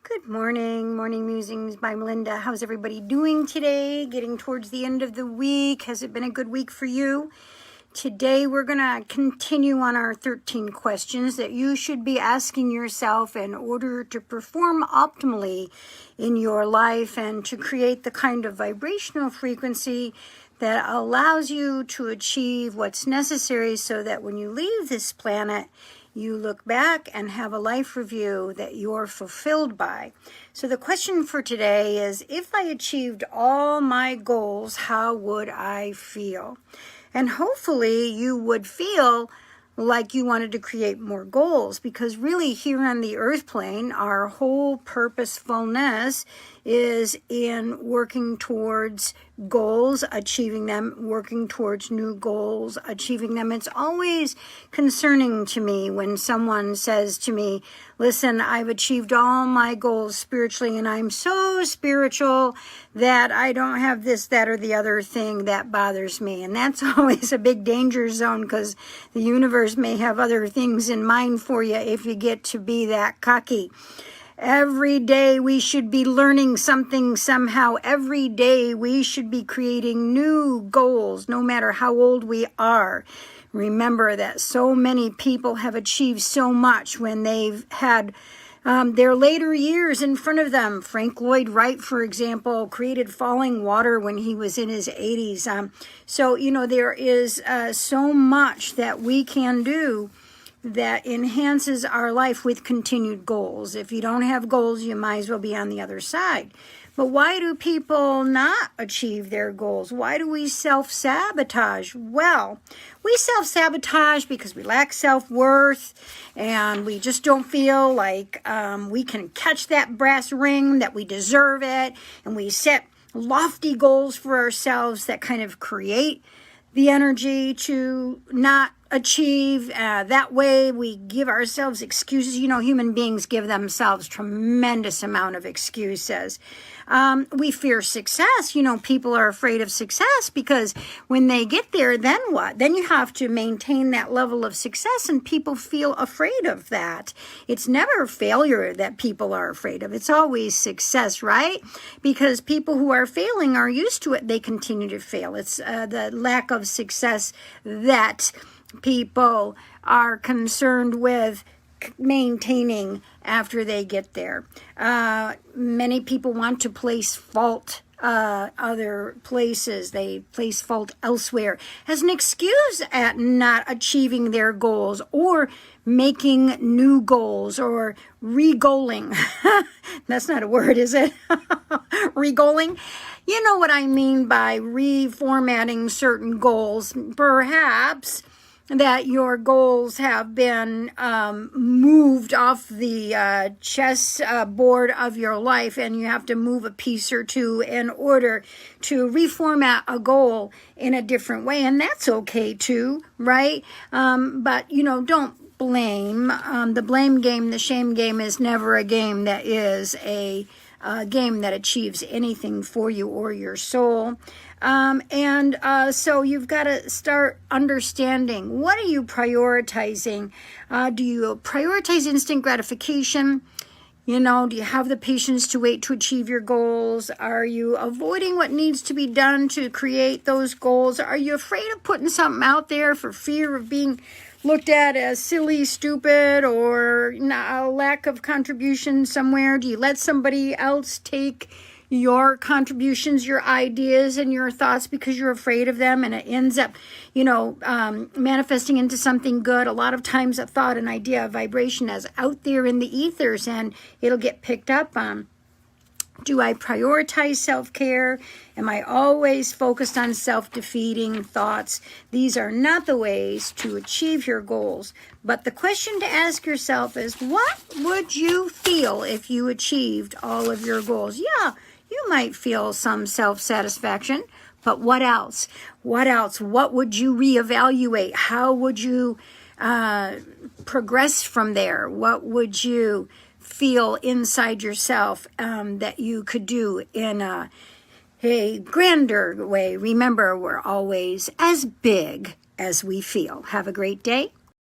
Good morning, Morning Musings by Melinda. How's everybody doing today? Getting towards the end of the week. Has it been a good week for you? Today we're going to continue on our 13 questions that you should be asking yourself in order to perform optimally in your life and to create the kind of vibrational frequency that allows you to achieve what's necessary so that when you leave this planet, you look back and have a life review that you're fulfilled by. So the question for today is, if I achieved all my goals, how would I feel? And hopefully you would feel like you wanted to create more goals, because really here on the earth plane, our whole purposefulness is in working towards goals, achieving them, working towards new goals, achieving them. It's always concerning to me when someone says to me, listen, I've achieved all my goals spiritually and I'm so spiritual that I don't have this, that, or the other thing that bothers me. And that's always a big danger zone, because the universe may have other things in mind for you if you get to be that cocky. Every day we should be learning something somehow. Every day we should be creating new goals, no matter how old we are. Remember that so many people have achieved so much when they've had their later years in front of them. Frank Lloyd Wright, for example, created Falling Water when he was in his 80s. So, there is so much that we can do that enhances our life with continued goals. If you don't have goals, you might as well be on the other side. But why do people not achieve their goals? Why do we self-sabotage? Well, we self-sabotage because we lack self-worth and we just don't feel like we can catch that brass ring, that we deserve it, and we set lofty goals for ourselves that kind of create the energy to not achieve. That way we give ourselves excuses. Human beings give themselves tremendous amount of excuses. We fear success. People are afraid of success because when they get there, then what? Then you have to maintain that level of success, and people feel afraid of that. It's never failure that people are afraid of. It's always success, right? Because people who are failing are used to it. They continue to fail. It's the lack of success that people are concerned with maintaining after they get there. Many people want to place fault other places. They place fault elsewhere as an excuse at not achieving their goals or making new goals or re-goaling. That's not a word, is it? Re-goaling? You know what I mean by reformatting certain goals. Perhaps that your goals have been moved off the chess board of your life, and you have to move a piece or two in order to reformat a goal in a different way. And that's okay too, right? But, don't blame. The blame game, the shame game is never a game that is a game that achieves anything for you or your soul. So you've got to start understanding, what are you prioritizing? Do you prioritize instant gratification? Do you have the patience to wait to achieve your goals? Are you avoiding what needs to be done to create those goals? Are you afraid of putting something out there for fear of being looked at as silly, stupid, or a lack of contribution somewhere? Do you let somebody else take your contributions, your ideas, and your thoughts because you're afraid of them, and it ends up, manifesting into something good? A lot of times a thought, an idea, a vibration is out there in the ethers and it'll get picked up on. Do I prioritize self-care? Am I always focused on self-defeating thoughts? These are not the ways to achieve your goals. But the question to ask yourself is, what would you feel if you achieved all of your goals? Yeah, you might feel some self-satisfaction, but what else? What else? What would you reevaluate? How would you progress from there? What would you feel inside yourself that you could do in a grander way? Remember, we're always as big as we feel. Have a great day.